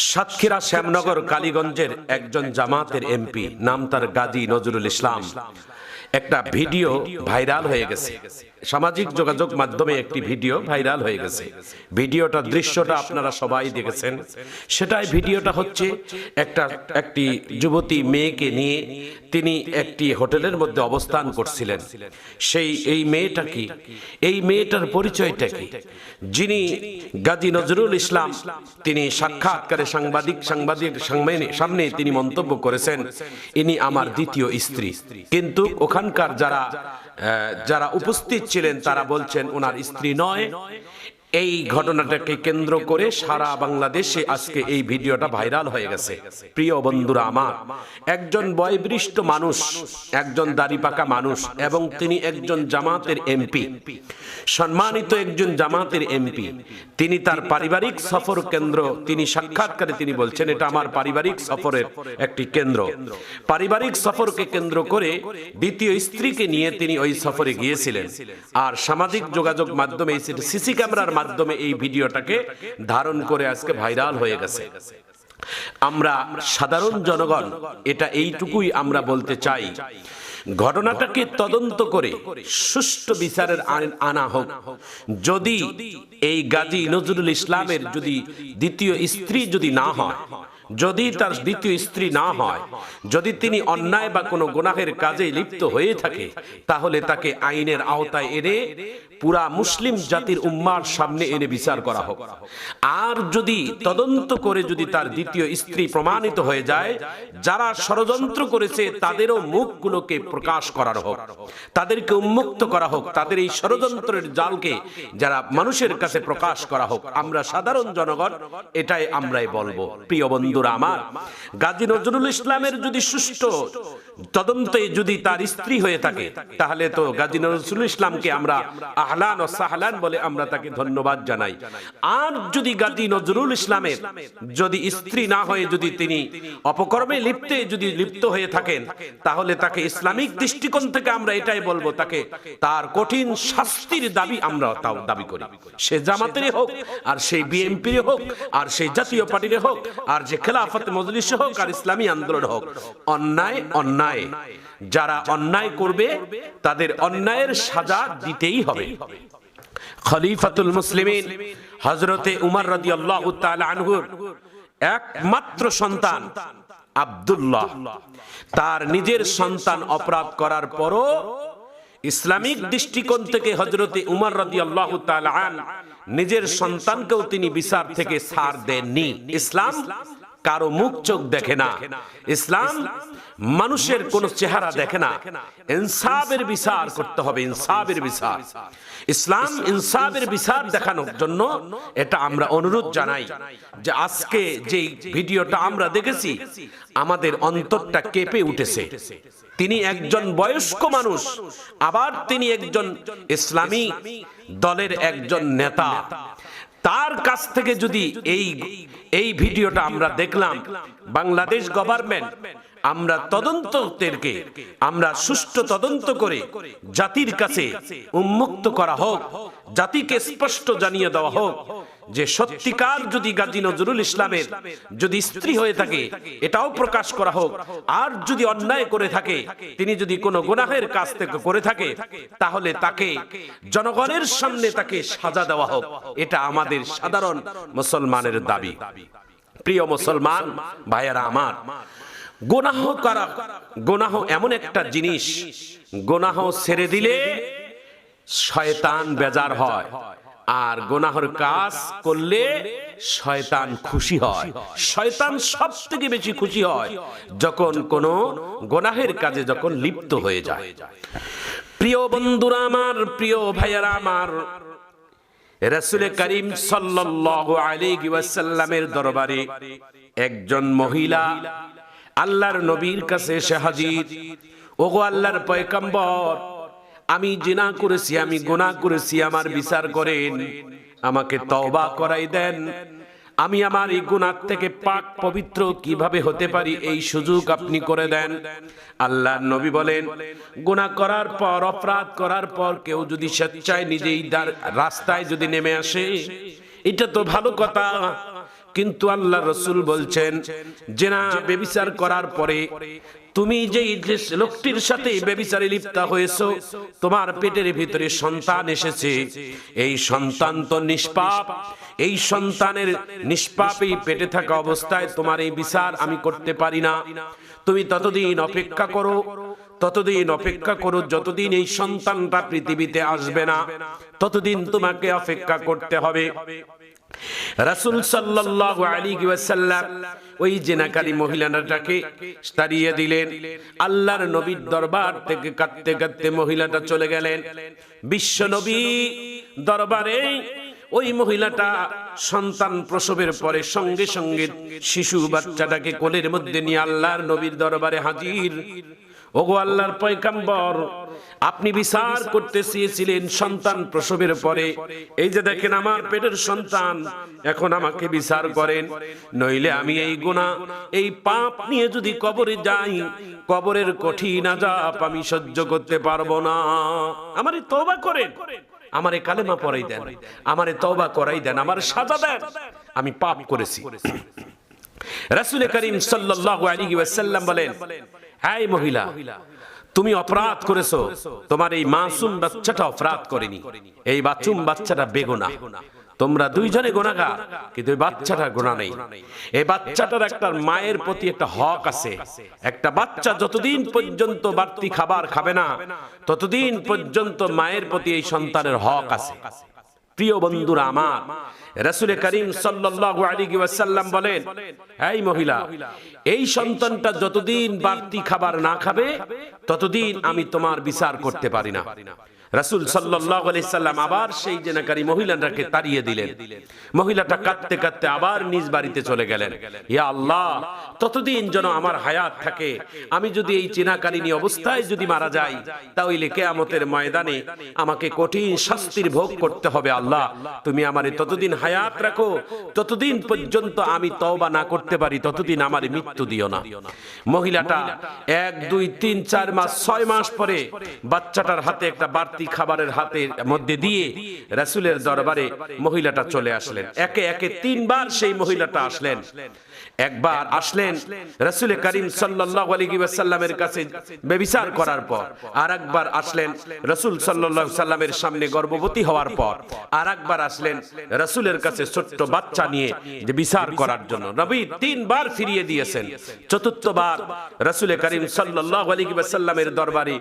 সাতক্ষীরা শ্যামনগর কালীগঞ্জের একজন জামাতের এমপি, নাম তার গাজী নজরুল ইসলাম, একটা ভিডিও ভাইরাল হয়ে গেছে। সামাজিক যোগাযোগ মাধ্যমে একটি ভিডিও ভাইরাল হয়ে গেছে। ভিডিওটা দৃশ্যটা আপনারা সবাই দেখেছেন। সেটাই ভিডিওটা হচ্ছে একটি যুবতী মেয়েকে নিয়ে তিনি একটি হোটেলের মধ্যে অবস্থান করছিলেন। এই মেয়েটা কি, এই মেয়েটার পরিচয়টা কি? যিনি গাজী নজরুল ইসলাম তিনি সাক্ষাৎকারে সাংবাদিক সামনে তিনি মন্তব্য করেছেন, ইনি আমার দ্বিতীয় স্ত্রী। কিন্তু ওখানকার যারা উপস্থিত ছিলেন তারা বলছেন ওনার স্ত্রী নয়। এই ঘটনাটাকে কেন্দ্র করে সারা বাংলাদেশে আজকে এই ভিডিওটা ভাইরাল হয়ে গেছে। প্রিয় বন্ধুরা আমার, একজন বয়োবৃদ্ধ মানুষ, একজন দাড়িপাকা মানুষ, এবং তিনি একজন জামাতের এমপি, সম্মানিত একজন জামাতের এমপি। তিনি তার পারিবারিক সফর কেন্দ্র, তিনি সাক্ষাৎকারে তিনি বলছেন এটা আমার পারিবারিক সফরের একটি কেন্দ্র। পারিবারিক সফরকে কেন্দ্র করে দ্বিতীয় স্ত্রীকে নিয়ে তিনি ওই সফরে গিয়েছিলেন। আর সামাজিক যোগাযোগ মাধ্যমে সিসি ক্যামেরার মাধ্যমে এই ভিডিওটাকে ধারণ করে আজকে ভাইরাল হয়ে গেছে। আমরা সাধারণ জনগণ এটা এইটুকুই আমরা বলতে চাই, ঘটনাটাকে তদন্ত করে সুষ্ঠু বিচারের আনা হোক। যদি এই গাজী নজরুল ইসলামের যদি দ্বিতীয় স্ত্রী যদি না হয়, যদি তার দ্বিতীয় স্ত্রী না হয়, যদি তিনি অন্যায় বা কোনো গুনাহের কাজে লিপ্ত হয়ে থাকে, তাহলে তাকে আইনের আওতায় এনে পুরা মুসলিম জাতির উম্মার সামনে এনে বিচার করা হোক। আর যদি তদন্ত করে যদি তার দ্বিতীয় স্ত্রী প্রমাণিত হয়ে যায়, যারা ষড়যন্ত্র করেছে তাদেরও মুখগুলোকে প্রকাশ করা হোক, তাদেরকে উন্মুক্ত করা হোক, তাদের এই ষড়যন্ত্রের জালকে যারা মানুষের কাছে প্রকাশ করা হোক। আমরা সাধারণ জনগণ এটাই আমরাই বলবো। প্রিয় বন্ধুরা আমার, গাজী নজরুল ইসলামের যদি সুষ্ঠু তদন্তে যদি তার স্ত্রী হয়ে থাকে, তাহলে তো গাজী নজরুল ইসলামকে আমরা আহলান ও সাহলান বলে আমরা তাকে ধন্যবাদ জানাই। আর যদি গাজী নজরুল ইসলামের যদি স্ত্রী না হয়ে যদি তিনি অপকর্মে লিপ্ত হয়ে থাকেন, তাহলে তাকে ইসলামিক দৃষ্টিকোণ থেকে আমরা এটাই বলবো, তাকে তার কঠিন শাস্তির দাবি আমরা তাও দাবি করি। সে জামাতের হোক, আর সেই বিএনপির হোক, আর সেই জাতীয় পার্টির হোক, আর যে খেলাফত মজলিস হোক, আর ইসলামী আন্দোলন হোক, অন্যায় যারা অন্যায় করবে তাদের অন্যায়ের সাজা দিতেই হবে। খলিফাতুল মুসলিমিন হযরতে উমর রাদিয়াল্লাহু তাআলা আনহুর একমাত্র সন্তান আব্দুল্লাহ, তার নিজের সন্তান অপরাধ করার পরও ইসলামিক দৃষ্টিকোণ থেকে হযরতে উমর রাদিয়াল্লাহু তাআলা নিজের সন্তানকেও তিনি বিচার থেকে ছাড় দেননি। ইসলাম কারো মুখ চোখ দেখে না, ইসলাম মানুষের কোন চেহারা দেখে না। ইনসাফের বিচার করতে হবে, ইনসাফের বিচার। ইসলাম ইনসাফের বিচার দেখানোর জন্য এটা আমরা অনুরোধ জানাই যে আজকে যে ভিডিওটা আমরা দেখেছি, আমাদের অন্তরটা কেঁপে উঠেছে। তিনি একজন বয়স্ক মানুষ, আবার তিনি একজন ইসলামী দলের একজন নেতা। তার কাছ থেকে যদি এই ভিডিওটা আমরা দেখলাম, বাংলাদেশ গভর্নমেন্ট আমরা তদন্তকে আমরা সুষ্ঠু তদন্ত করে জাতির কাছে উন্মুক্ত করা হোক, জাতিকে স্পষ্ট জানিয়ে দেওয়া হোক যে সত্যিকার যদি গাজী নজরুল ইসলামের যদি স্ত্রী হয়ে থাকে এটাও প্রকাশ করা হোক। আর যদি অন্যায় করে থাকে, তিনি যদি কোনো গুনাহের কাজ থেকে করে থাকে, তাহলে তাকে জনগণের সামনে তাকে সাজা দেওয়া হোক। এটা আমাদের সাধারণ মুসলমানের দাবি। প্রিয় মুসলমান ভাইয়েরা আমার, গুনাহ এমন একটা জিনিস, গুনাহ ছেড়ে দিলে শয়তান বেজার হয়, আর গুনাহের কাজ করলে শয়তান খুশি হয়। শয়তান সবথেকে বেশি খুশি হয় যখন কোনো গুনাহের কাজে যখন লিপ্ত হয়ে যায়। প্রিয় বন্ধুরা আমার, প্রিয় ভাইয়েরা আমার, রাসূল করিম সাল্লাল্লাহু আলাইহি ওয়াসাল্লামের দরবারে একজন মহিলা আল্লাহর নবীর কাছে এসে হাজির। ওগো আল্লাহর পয়গম্বর, আমি জিনা করেছি, আমি গুনাহ করেছি, আমার বিচার করেন, আমাকে তওবা করাই দেন। আমি আমার এই গুনাহ থেকে পাক পবিত্র কিভাবে হতে পারি, এই সুযোগ আপনি করে দেন। আল্লাহর নবী বলেন, গুনাহ করার পর, অপরাধ করার পর কেউ যদি স্বেচ্ছায় নিজেই রাস্তায় যদি নেমে আসে, এটা তো ভালো কথা। কিন্তু আল্লাহ রাসূল বলছেন জেনা ব্যভিচার করার পরে তুমি যেই যে লোকটির সাথে ব্যভিচারে লিপ্ত হয়েছো, তোমার পেটের ভিতরে সন্তান এসেছে, এই সন্তান তো নিষ্পাপ, এই সন্তানের নিষ্পাপই পেটে থাকা অবস্থায় তোমার এই বিচার আমি করতে পারি না। তুমি ততদিন অপেক্ষা করো, ততদিন অপেক্ষা করো, যতদিন এই সন্তানটা পৃথিবীতে আসবে না ততদিন তোমাকে অপেক্ষা করতে হবে। রাসূল সাল্লাল্লাহু আলাইহি ওয়াসাল্লাম ওই জেনাকারী মহিলাটাকে তাড়িয়ে দিলেন। আল্লাহর নবীর দরবার থেকে কাঁদতে কাঁদতে মহিলাটা চলে গেলেন বিশ্ব নবী দরবারে। ওই মহিলাটা সন্তান প্রসবের পরে সঙ্গে সঙ্গে শিশু বাচ্চাটাকে কোলের মধ্যে নিয়ে আল্লাহর নবীর দরবারে হাজির। ওগো আল্লাহর পয়গম্বর, আপনি বিচার করতে চেয়েছিলেন সন্তান প্রসবের পরে, এই যে দেখেন আমার পেটের সন্তান, এখন আমাকে বিচার করেন, নইলে আমি এই গুনাহ এই পাপ নিয়ে যদি কবরে যাই, কবরের কঠিন আযাব আমি সহ্য করতে পারবো না। আমারে তওবা করেন, আমারে কালেমা পড়াই দেন, আমারে তওবা করাই দেন, আমার সাজা দেন, আমি পাপ করেছি। রাসূল করিম সাল্লাল্লাহু আলাইহি ওয়াসাল্লাম বলেন, এই মহিলা, তুমি অপরাধ করেছো, তোমার এই মাসুম বাচ্চাটা অপরাধ করেনি, এই মাসুম বাচ্চাটা বেগুনাহ। তোমরা দুইজনে গুনাহগার, কিন্তু এই বাচ্চাটার গুনাহ নেই। এই বাচ্চাটার একটা মায়ের প্রতি একটা হক আছে। একটা বাচ্চা যতদিন পর্যন্ত বাড়তি খাবার খাবে না ততদিন পর্যন্ত মায়ের প্রতি এই সন্তানের হক আছে। প্রিয় বন্ধুরা আমার, রাসূল করিম সাল্লাল্লাহু আলাইহি ওয়াসাল্লাম বলেন, এই মহিলা, এই সন্তানটা যতদিন বাড়তি খাবার না খাবে ততদিন আমি তোমার বিচার করতে পারি না। রাসূল সাল্লাল্লাহু আলাইহি সাল্লাম আবার সেই জেনাকারী মহিলাটাকে তাড়িয়ে দিলেন। মহিলাটা কাঁদতে কাঁদতে আবার নিজ বাড়িতে চলে গেলেন। ইয়া আল্লাহ, ততদিন যেন আমার হায়াত থাকে, আমি যদি এই জেনাকারিনী অবস্থায় যদি মারা যাই তাহলে কিয়ামতের ময়দানে আমাকে কঠিন শাস্তির ভোগ করতে হবে। আল্লাহ, তুমি আমারে ততদিন হায়াত রাখো, ততদিন পর্যন্ত আমি তওবা না করতে পারি ততদিন আমারে মৃত্যু দিও না। মহিলাটা 1 2 3 4 মাস 6 মাস পরে বাচ্চাটার হাতে একটা বাড়তি খাবারের হাতের মধ্যে দিয়ে রাসূলের দরবারে মহিলাটা চলে আসলেন। একে একে 3 বার সেই মহিলাটা আসলেন। একবার আসলেন রাসূল করিম সাল্লাল্লাহু আলাইহি ওয়াসাল্লামের কাছে ব্যভিচার করার পর, আরেকবার আসলেন রাসূল সাল্লাল্লাহু আলাইহি ওয়াসাল্লামের সামনে গর্ভবতী হওয়ার পর, আরেকবার আসলেন রাসূলের কাছে ছোট্ট বাচ্চা নিয়ে যে বিচার করার জন্য। নবী 3 বার ফিরিয়ে দিয়েছেন। চতুর্থবার রাসূল করিম সাল্লাল্লাহু আলাইহি ওয়াসাল্লামের দরবারে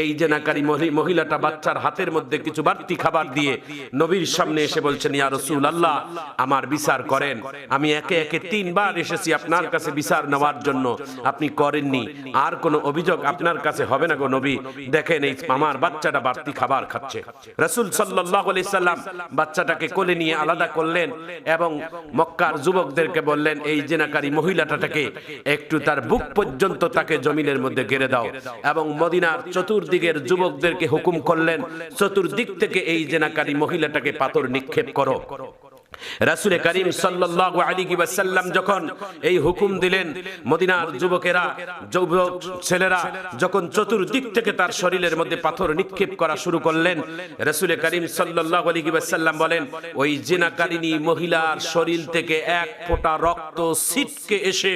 এই জেনাকারী মহিলাটা বাচ্চার হাতের মধ্যে কিছু বাড়তি খাবার দিয়ে নবীর সামনে এসে বলছেন, ইয়া রাসূলুল্লাহ, আমার বিচার করেন। আমি একে একে 3 বার এসেছি আপনার কাছে বিচার নেওয়ার জন্য, আপনি করেননি, আর কোনো অভিযোগ আপনার কাছে হবে না গো নবী। দেখেন এই আমার বাচ্চাটা বাড়তি খাবার খাচ্ছে। রাসূল সাল্লাল্লাহু আলাইহি সাল্লাম বাচ্চাটাকে কোলে নিয়ে আলাদা করলেন এবং মক্কার যুবকদেরকে বললেন, এই জেনাকারী মহিলাটাকে একটু তার বুক পর্যন্ত তাকে জমিনের মধ্যে গেড়ে দাও, এবং মদিনার চতুর্দিকের যুবকদেরকে হুকুম করলেন, চতুর্দিক থেকে এই জেনাকারী মহিলাটাকে পাথর নিক্ষেপ করো। রাসূল করিম সাল্লাল্লাহু আলাইহি ওয়াসাল্লাম যখন এই হুকুম দিলেন, মদিনার যুবকেরা, যুবক ছেলেরা যখন চতুর্দিক থেকে তার শরীরের মধ্যে পাথর নিক্ষেপ করা শুরু করলেন, রাসূল করিম সাল্লাল্লাহু আলাইহি ওয়াসাল্লাম বলেন, ওই জিনাকারিনী মহিলার শরীর থেকে এক ফোঁটা রক্ত ছিটকে এসে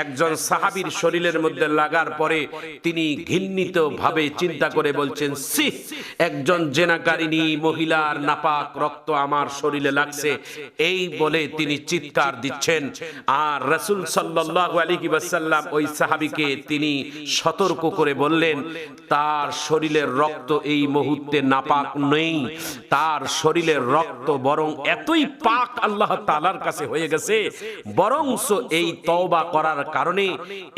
একজন সাহাবীর শরীরের মধ্যে লাগার পরে তিনি ঘৃণিত ভাবে চিন্তা করে বলছেন, সি, একজন জিনাকারিনী মহিলার নাপাক রক্ত আমার শরীরে লাগছে। এই বলে তিনি চিৎকার দিচ্ছেন। আর রাসূল সাল্লাল্লাহু আলাইহি ওয়াসাল্লাম ওই সাহাবীকে তিনি সতর্ক করে বললেন, তার শরীরের রক্ত এই মুহূর্তে নাপাক নেই, তার শরীরের রক্ত বরং এতই পাক আল্লাহ তাআলার কাছে হয়ে গেছে, বরংস এই তওবা করার কারণে,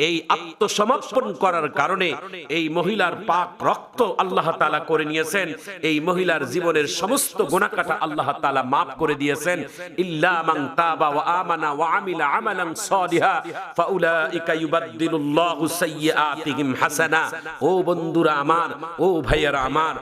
এই আত্মসমর্পণ করার কারণে এই মহিলার পাক রক্ত আল্লাহ তাআলা করে নিয়েছেন। এই মহিলার জীবনের সমস্ত গুনাহকাটা আল্লাহ তাআলা maaf করে দিয়েছেন। ইল্লা মান তাবা ওয়া আমানা ওয়া আমিলা আমালান সালিহা ফাউলাইকা ইউবাদদিলুল্লাহু সাইয়্যাতিহিম হাসানা। ও বন্ধুরা আমার, ও ভাইয়ারা আমার,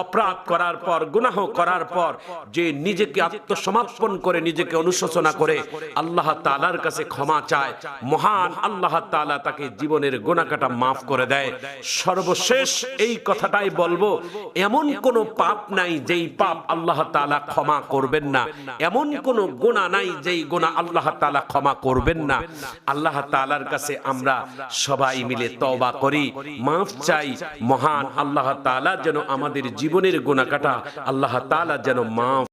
অপরাধ করার পর, গুনাহ করার পর যে নিজেকে আত্মসমর্পণ করে, নিজেকে অনুশোচনা করে আল্লাহ তাআলার কাছে ক্ষমা চায়, মহান আল্লাহ তাআলা তাকে জীবনের গুনাহকাটা maaf করে দেয়। সর্বশেষ এই কথাটাই বলবো, এমন কোন পাপ নাই যেই পাপ আল্লাহ তাআলা ক্ষমা করবেন না, এমন কোন গুনাহ নাই যেই গুনাহ আল্লাহ তাআলা ক্ষমা করবেন না। আল্লাহ তাআলার কাছে আমরা সবাই মিলে তওবা করি, মাফ চাই। মহান আল্লাহ তাআলা যেন আমাদের জীবনের গুনাহ কাটা আল্লাহ তাআলা যেন মাফ